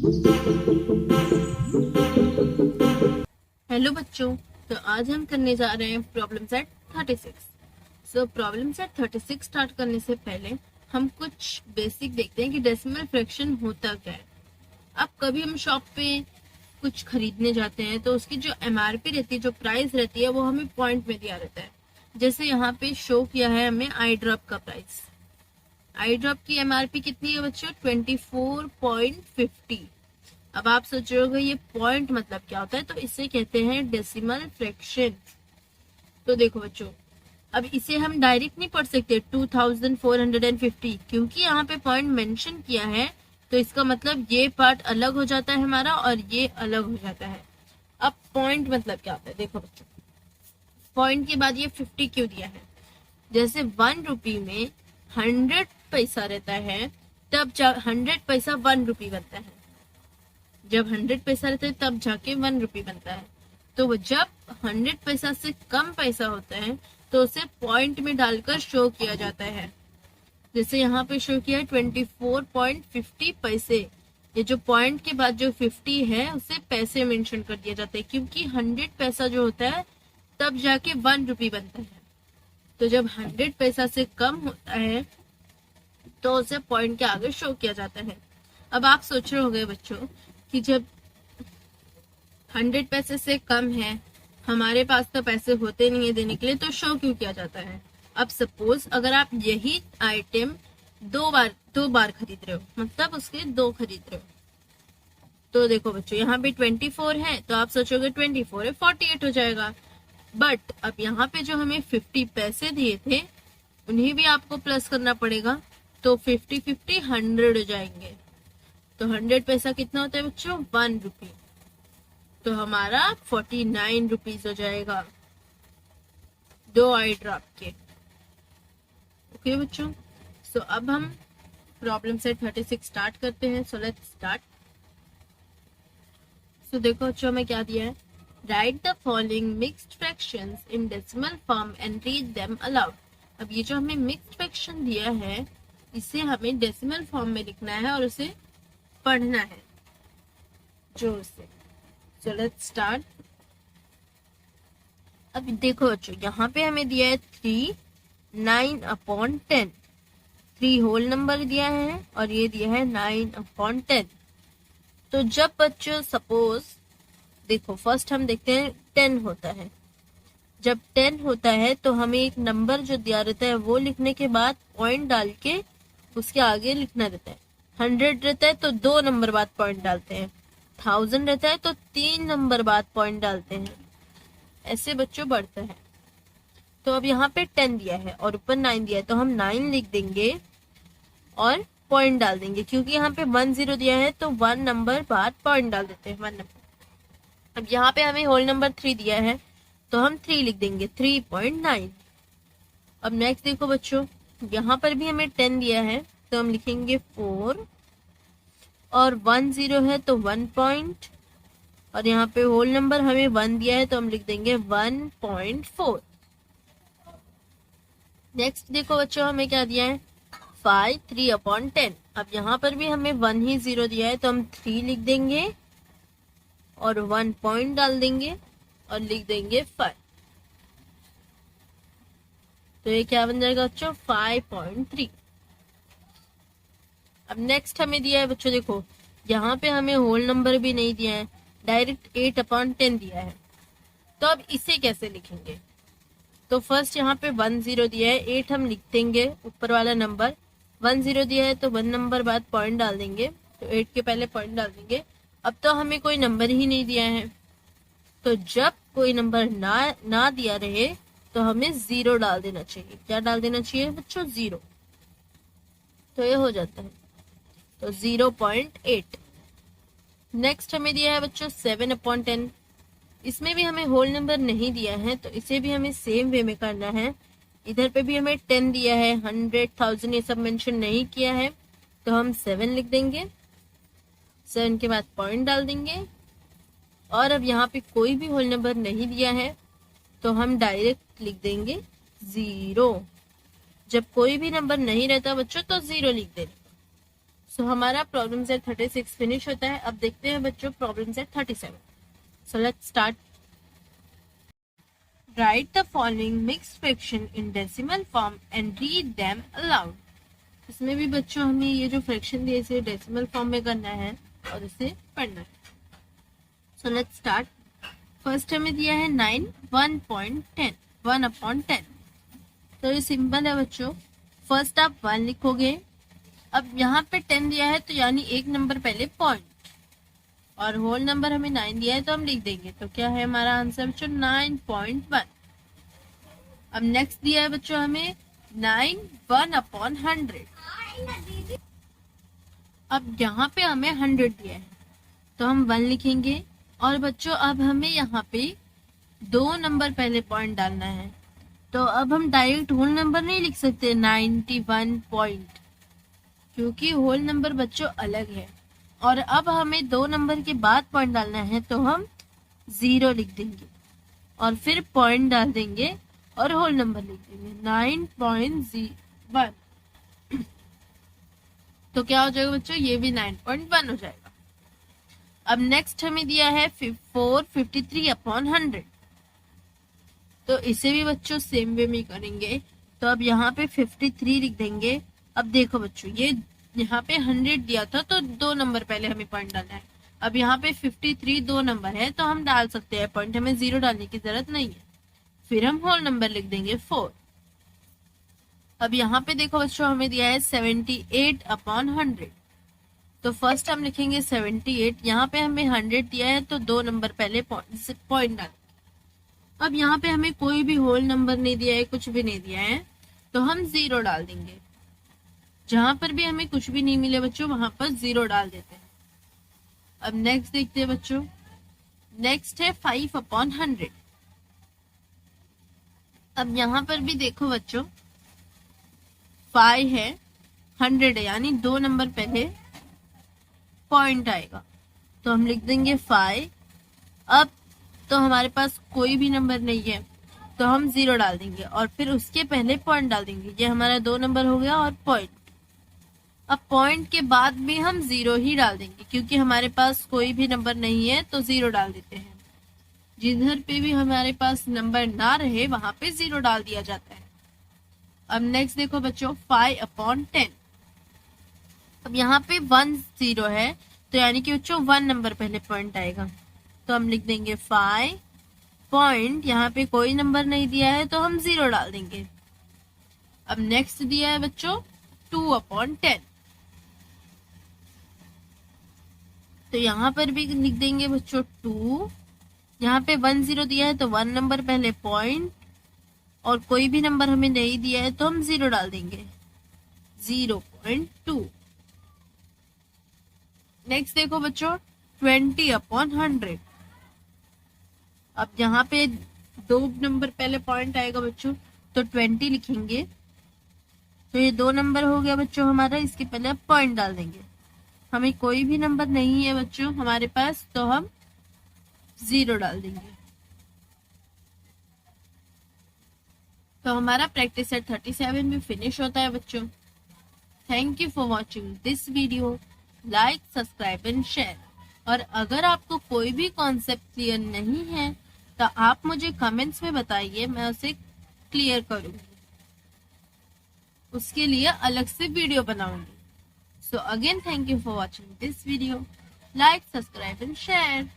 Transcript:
Hello बच्चों, तो आज हम करने जा रहे हैं problem set 36। So problem set 36 start करने से पहले हम कुछ बेसिक देखते हैं कि डेसिमल फ्रैक्शन होता क्या है। अब कभी हम शॉप पे कुछ खरीदने जाते हैं तो उसकी जो एमआरपी रहती है, जो प्राइस रहती है, वो हमें पॉइंट में दिया रहता है। जैसे यहाँ पे शो किया है हमें आई ड्रॉप का प्राइस। आई ड्रॉप की एमआरपी कितनी है बच्चों? 24.50। अब आप सोच रहे होगे ये पॉइंट मतलब क्या होता है, तो इसे कहते हैं डेसिमल फ्रैक्शन। तो देखो बच्चों, अब इसे हम डायरेक्ट नहीं पढ़ सकते 2450, क्योंकि यहाँ पे पॉइंट मेंशन किया है, तो इसका मतलब ये पार्ट अलग हो जाता है हमारा और ये अलग हो जाता है। अब पॉइंट मतलब क्या होता है, देखो बच्चों, पॉइंट के बाद ये 50 क्यों दिया है? जैसे 1 रुपी में 100 पैसा रहता है, तब 100 पैसा 1 रुपी बनता है। जब 100 पैसा रहता है तब जाके 1 रुपी बनता है। तो जब 100 पैसा से कम पैसा होता है तो उसे पॉइंट में डालकर शो किया जाता है। जैसे यहाँ पे शो किया है 24.50 पैसे। ये जो पॉइंट के बाद जो 50 है उसे पैसे मेंशन कर दिया जाता है, क्योंकि 100 पैसा जो होता है तब जाके 1 रुपी बनता है। तो जब 100 पैसा से कम होता है तो उसे पॉइंट के आगे शो किया जाता है। अब आप सोच रहे होंगे बच्चों कि जब 100 पैसे से कम है, हमारे पास तो पैसे होते नहीं है देने के लिए, तो शो क्यों किया जाता है? अब सपोज अगर आप यही आइटम दो बार खरीद रहे हो, मतलब उसके 2 खरीद रहे हो, तो देखो बच्चों यहाँ पे 24 है, तो आप सोचोगे 24 है 48 हो जाएगा। बट अब यहाँ पे जो हमें 50 पैसे दिए थे उन्हें भी आपको प्लस करना पड़ेगा, तो 50 100 हो जाएंगे। तो 100 पैसा कितना होता है बच्चों? 1 रुपी। तो हमारा 49 रुपीज हो जाएगा 2 आई ड्रॉप के। ओके बच्चों, सो अब हम प्रॉब्लम सेट 36 स्टार्ट करते हैं। So let's start. सो देखो बच्चों हमें क्या दिया है, right the following mixed fractions in decimal form and read them allowed. अब ये जो हमें मिक्स्ड फ्रैक्शन दिया है इसे हमें डेसिमल फॉर्म में लिखना है और उसे पढ़ना है जोर से। So let's start. अब देखो बच्चों यहाँ पे हमें दिया है 3 9/10। 3 होल नंबर दिया है और ये दिया है 9/10। तो जब बच्चों सपोज देखो फर्स्ट हम देखते हैं 10 होता है। जब 10 होता है तो हमें एक नंबर जो दिया रहता है वो लिखने के बाद पॉइंट डाल के उसके आगे लिखना रहता है। 100 रहता है तो 2 नंबर बाद पॉइंट डालते हैं। 1000 रहता है तो 3 नंबर बाद पॉइंट डालते हैं। ऐसे बच्चों बढ़ता है। तो अब यहाँ पे 10 दिया है और ऊपर 9 दिया है, तो हम 9 लिख देंगे और पॉइंट डाल देंगे, क्योंकि यहाँ पे 10 दिया है तो 1 नंबर बाद पॉइंट डाल देते हैं 1 नंबर। अब यहाँ पे हमें होल नंबर 3 दिया है तो हम 3 लिख देंगे 3.9। अब नेक्स्ट देखो बच्चों, यहाँ पर भी हमें 10 दिया है तो हम लिखेंगे 4 और 10 है तो 1 पॉइंट, और यहाँ पे होल नंबर हमें 1 दिया है तो हम लिख देंगे 1.4। नेक्स्ट देखो बच्चों हमें क्या दिया है 5 3/10। अब यहाँ पर भी हमें 1 ही 0 दिया है तो हम 3 लिख देंगे और 1 पॉइंट डाल देंगे और लिख देंगे 5। तो ये क्या बन जाएगा बच्चों 5.3। अब नेक्स्ट हमें दिया है बच्चों, देखो यहाँ पे हमें होल नंबर भी नहीं दिया है, डायरेक्ट 8/10 दिया है। तो अब इसे कैसे लिखेंगे? तो फर्स्ट यहाँ पे 10 दिया है, 8 हम लिख देंगे ऊपर वाला नंबर। 10 दिया है तो 1 नंबर बाद पॉइंट डाल देंगे, तो 8 के पहले पॉइंट डाल देंगे। अब तो हमें कोई नंबर ही नहीं दिया है, तो जब कोई नंबर ना दिया रहे तो हमें 0 डाल देना चाहिए। क्या डाल देना चाहिए बच्चों? 0। तो ये हो जाता है तो 0.8। नेक्स्ट हमें दिया है बच्चों 7/10। इसमें भी हमें होल नंबर नहीं दिया है तो इसे भी हमें सेम वे में करना है। इधर पे भी हमें 10 दिया है, 100 1000 ये सब मेंशन नहीं किया है, तो हम 7 लिख देंगे। 7 के बाद पॉइंट डाल देंगे। और अब यहाँ पे कोई भी होल नंबर नहीं दिया है तो हम डायरेक्ट लिख देंगे 0। जब कोई भी नंबर नहीं रहता बच्चों तो 0 लिख देंगे। सो हमारा प्रॉब्लम सेट 36 फिनिश होता है। अब देखते हैं बच्चों problem set 37। So let's start. Right the following mixed fraction in decimal form and read them allowed. इसमें भी बच्चों हमें ये जो फ्रैक्शन दिए इसे डेसिमल फॉर्म में करना है और इसे पढ़ना है। So let's start. फर्स्ट हमें दिया है 9 1.10 1/10। तो ये सिंपल है बच्चों। फर्स्ट आप 1 लिखोगे। अब यहाँ पे 10 दिया है तो यानी एक नंबर पहले पॉइंट, और होल नंबर हमें 9 दिया है तो हम लिख देंगे। तो क्या है हमारा आंसर बच्चों 9.1। अब नेक्स्ट दिया है बच्चों हमें 9 1/100। अब यहाँ पे हमें 100 दिया है तो हम 1 लिखेंगे, और बच्चों अब हमें यहाँ पे 2 नंबर पहले पॉइंट डालना है। तो अब हम डायरेक्ट होल नंबर नहीं लिख सकते 91 पॉइंट, क्योंकि होल नंबर बच्चों अलग है। और अब हमें 2 नंबर के बाद पॉइंट डालना है तो हम 0 लिख देंगे और फिर पॉइंट डाल देंगे और होल नंबर लिख देंगे 9.01। तो क्या हो जाएगा बच्चों, ये भी 9.1 हो जाएगा। अब नेक्स्ट हमें दिया है 453/100। तो इसे भी बच्चों सेम वे में करेंगे। तो अब यहाँ पे 53 लिख देंगे। अब देखो बच्चों ये यहाँ पे 100 दिया था तो 2 नंबर पहले हमें पॉइंट डालना है। अब यहाँ पे 53 2 नंबर है तो हम डाल सकते हैं पॉइंट, हमें 0 डालने की जरूरत नहीं है। फिर हम होल नंबर लिख देंगे 4। अब यहाँ पे देखो बच्चों हमें दिया है 78/100। तो फर्स्ट हम लिखेंगे 78। यहाँ पे हमें 100 दिया है तो 2 नंबर पहले पॉइंट डाल। अब यहाँ पे हमें कोई भी होल नंबर नहीं दिया है, कुछ भी नहीं दिया है, तो हम 0 डाल देंगे। जहां पर भी हमें कुछ भी नहीं मिले बच्चों वहां पर 0 डाल देते हैं। अब नेक्स्ट देखते हैं बच्चों। नेक्स्ट है 5/100। अब यहाँ पर भी देखो बच्चों 5 है 100 है, यानी 2 नंबर पहले पॉइंट आएगा तो हम लिख देंगे 5। अब तो हमारे पास कोई भी नंबर नहीं है तो हम 0 डाल देंगे और फिर उसके पहले पॉइंट डाल देंगे। ये हमारा 2 नंबर हो गया और पॉइंट। अब पॉइंट के बाद भी हम 0 ही डाल देंगे क्योंकि हमारे पास कोई भी नंबर नहीं है तो 0 डाल देते हैं। जिधर पे भी हमारे पास नंबर ना रहे वहां पे 0 डाल दिया जाता है। अब नेक्स्ट देखो बच्चों 5/10। अब यहाँ पे 1 0 है तो यानी कि बच्चों 1 नंबर पहले पॉइंट आएगा तो हम लिख देंगे 5 पॉइंट। यहाँ पे कोई नंबर नहीं दिया है तो हम 0 डाल देंगे। अब नेक्स्ट दिया है बच्चों 2/10। तो यहाँ पर भी लिख देंगे बच्चों 2। यहाँ पे 1 0 दिया है तो 1 नंबर पहले पॉइंट, और कोई भी नंबर हमें नहीं दिया है तो हम 0 डाल देंगे 0.2। नेक्स्ट देखो बच्चों 20/100। अब यहाँ पे 2 नंबर पहले पॉइंट आएगा बच्चों तो 20 लिखेंगे। तो ये 2 नंबर हो गया बच्चों हमारा, इसके पहले अब पॉइंट डाल देंगे। हमें कोई भी नंबर नहीं है बच्चों हमारे पास तो हम 0 डाल देंगे। तो हमारा प्रैक्टिस सेट 37 भी फिनिश होता है बच्चों। Thank you for watching this video. Like subscribe and share. और अगर आपको कोई भी कॉन्सेप्ट क्लियर नहीं है तो आप मुझे कमेंट्स में बताइए, मैं उसे क्लियर करूंगी। उसके लिए अलग से वीडियो बनाऊंगी। So again, thank you for watching this video. Like, subscribe and share.